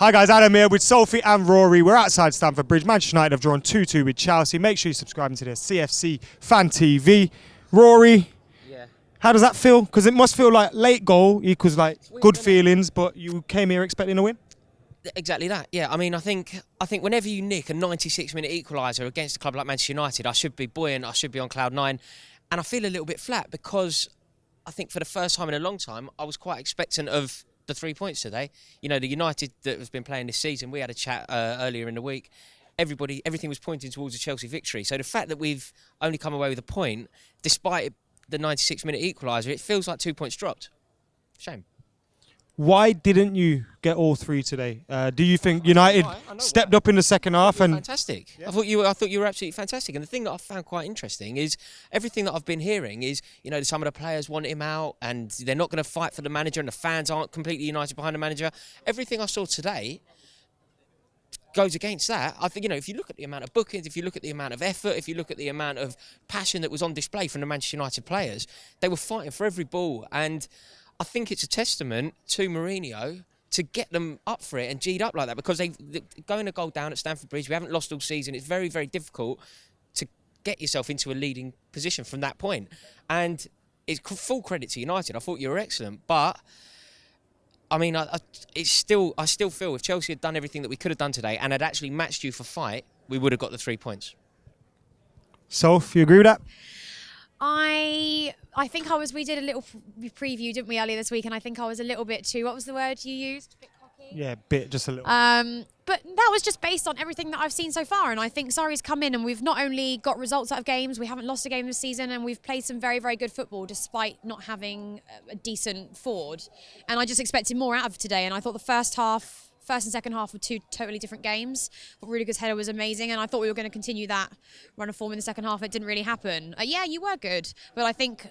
Hi guys, Adam here with Sophie and Rory. We're outside Stamford Bridge. Manchester United have drawn 2-2 with Chelsea. Make sure you subscribe to their CFC Fan TV. Rory, yeah. How does that feel? Because it must feel like late goal equals like good feelings, but you came here expecting a win? Exactly that, yeah. I mean, I think whenever you nick a 96-minute equaliser against a club like Manchester United, I should be buoyant, I should be on cloud nine. And I feel a little bit flat because I think for the first time in a long time, I was quite expectant of the 3 points today. You know, the United that has been playing this season, we had a chat earlier in the week. Everything was pointing towards a Chelsea victory. So the fact that we've only come away with a point, despite the 96-minute equaliser, it feels like 2 points dropped. Shame. Why didn't you get all three today? Do you think United stepped up in the second half? And fantastic. Yeah. I thought you were absolutely fantastic. And the thing that I found quite interesting is everything that I've been hearing is, you know, some of the players want him out and they're not going to fight for the manager and the fans aren't completely united behind the manager. Everything I saw today goes against that. I think, you know, if you look at the amount of bookings, if you look at the amount of effort, if you look at the amount of passion that was on display from the Manchester United players, they were fighting for every ball. And I think it's a testament to Mourinho to get them up for it and G'd up like that, because going a goal down at Stamford Bridge, we haven't lost all season. It's very, very difficult to get yourself into a leading position from that point. And it's full credit to United. I thought you were excellent, but I mean, I still feel if Chelsea had done everything that we could have done today and had actually matched you for fight, we would have got the 3 points. Soph, you agree with that? I think we did a little preview, didn't we, earlier this week, and I think I was a little bit too, what was the word you used? A bit cocky? Yeah, just a little. But that was just based on everything that I've seen so far, and I think Sarri's come in and we've not only got results out of games, we haven't lost a game this season, and we've played some very, very good football despite not having a decent forward. And I just expected more out of today, and I thought the first and second half were two totally different games. But Rudiger's header was amazing, and I thought we were going to continue that run of form in the second half. It didn't really happen. Yeah, you were good, but I think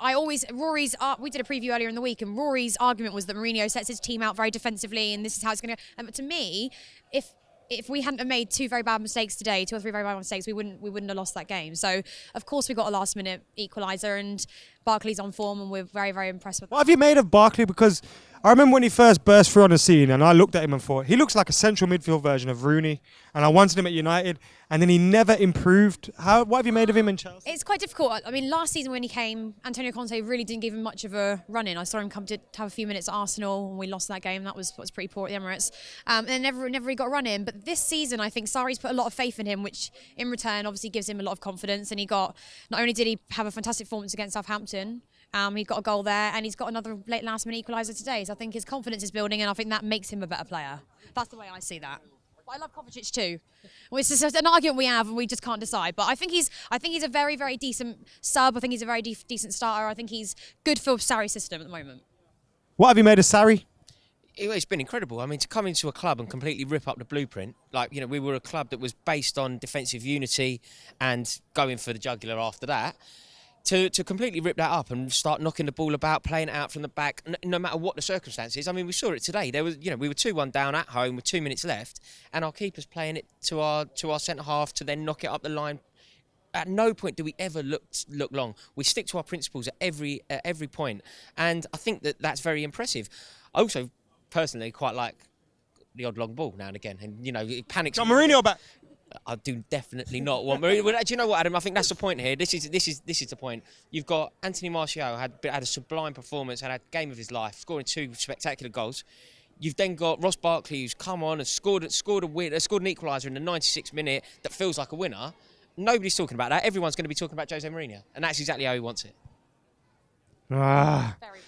we did a preview earlier in the week, and Rory's argument was that Mourinho sets his team out very defensively, and this is how it's going to. But to me, if we hadn't have made two or three very bad mistakes today, we wouldn't have lost that game. So of course we got a last minute equaliser, and Barkley's on form, and we're very, very impressed with that. What have you made of Barkley? Because I remember when he first burst through on the scene and I looked at him and thought, he looks like a central midfield version of Rooney, and I wanted him at United, and then he never improved. What have you made of him in Chelsea? It's quite difficult. I mean, last season when he came, Antonio Conte really didn't give him much of a run-in. I saw him come to have a few minutes at Arsenal, and we lost that game. That was pretty poor at the Emirates. And then never really got a run-in. But this season, I think Sarri's put a lot of faith in him, which in return obviously gives him a lot of confidence. And not only did he have a fantastic performance against Southampton, he got a goal there, and he's got another late last-minute equaliser today. So I think his confidence is building, and I think that makes him a better player. That's the way I see that. But I love Kovacic too. Well, it's just an argument we have, and we just can't decide. But I think he's a very, very decent sub. I think he's a very decent starter. I think he's good for Sarri's system at the moment. What have you made of Sarri? It's been incredible. I mean, to come into a club and completely rip up the blueprint, like, you know, we were a club that was based on defensive unity and going for the jugular after that. To completely rip that up and start knocking the ball about, playing it out from the back, no matter what the circumstances. I mean, we saw it today. There was, you know, we were 2-1 down at home with 2 minutes left, and our keeper's playing it to our centre half to then knock it up the line. At no point do we ever look long. We stick to our principles at every point, and I think that's very impressive. I also personally quite like the odd long ball now and again, and you know, it panics. Got Mourinho back. I do definitely not want Mourinho. Well, do you know what, Adam? I think that's the point here. This is the point. You've got Anthony Martial had a sublime performance and had a game of his life, scoring 2 spectacular goals. You've then got Ross Barkley, who's come on and scored an equaliser in the 96th minute that feels like a winner. Nobody's talking about that. Everyone's going to be talking about Jose Mourinho, and that's exactly how he wants it. Very, very.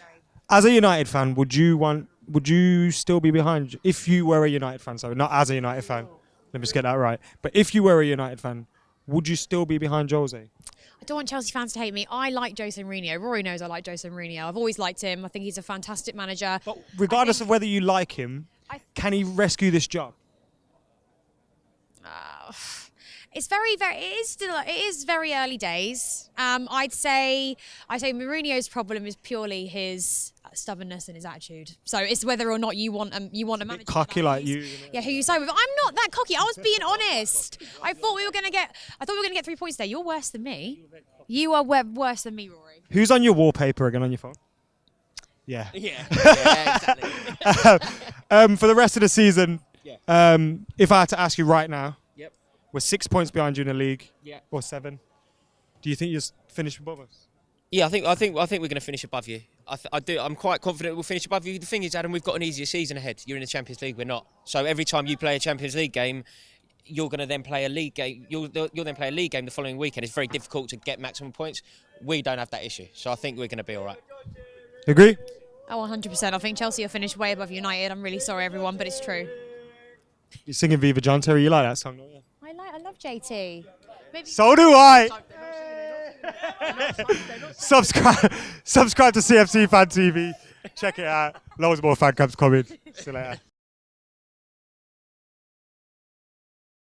As a United fan, would you still be behind, if you were a United fan? So not as a United fan. Let me just get that right. But if you were a United fan, would you still be behind Jose? I don't want Chelsea fans to hate me. I like Jose Mourinho. Rory knows I like Jose Mourinho. I've always liked him. I think he's a fantastic manager. But regardless of whether you like him, can he rescue this job? It's it is very early days. I'd say Mourinho's problem is purely his stubbornness and his attitude. So it's whether or not you want a manager cocky like you. Yeah, who you side with. I'm not that cocky. I was being honest. I thought we were gonna get 3 points there. You're worse than me. You are worse than me, Rory. Who's on your wallpaper again on your phone? Yeah. Yeah, exactly. For the rest of the season, Yeah. if I had to ask you right now, Yep. we're 6 points behind you in the league, Yeah. or 7. Do you think you'll finish above us? Yeah, I think we're going to finish above you. I do. I'm quite confident we'll finish above you. The thing is, Adam, we've got an easier season ahead. You're in the Champions League. We're not. So every time you play a Champions League game, you're going to then play a league game. You'll then play a league game the following weekend. It's very difficult to get maximum points. We don't have that issue. So I think we're going to be all right. Agree? Oh, 100%. I think Chelsea will finish way above United. I'm really sorry, everyone, but it's true. You're singing Viva John Terry. You like that song, don't you? I love JT. Maybe So do I. Subscribe to CFC Fan TV. Check it out. Loads more fan cams coming. See you later.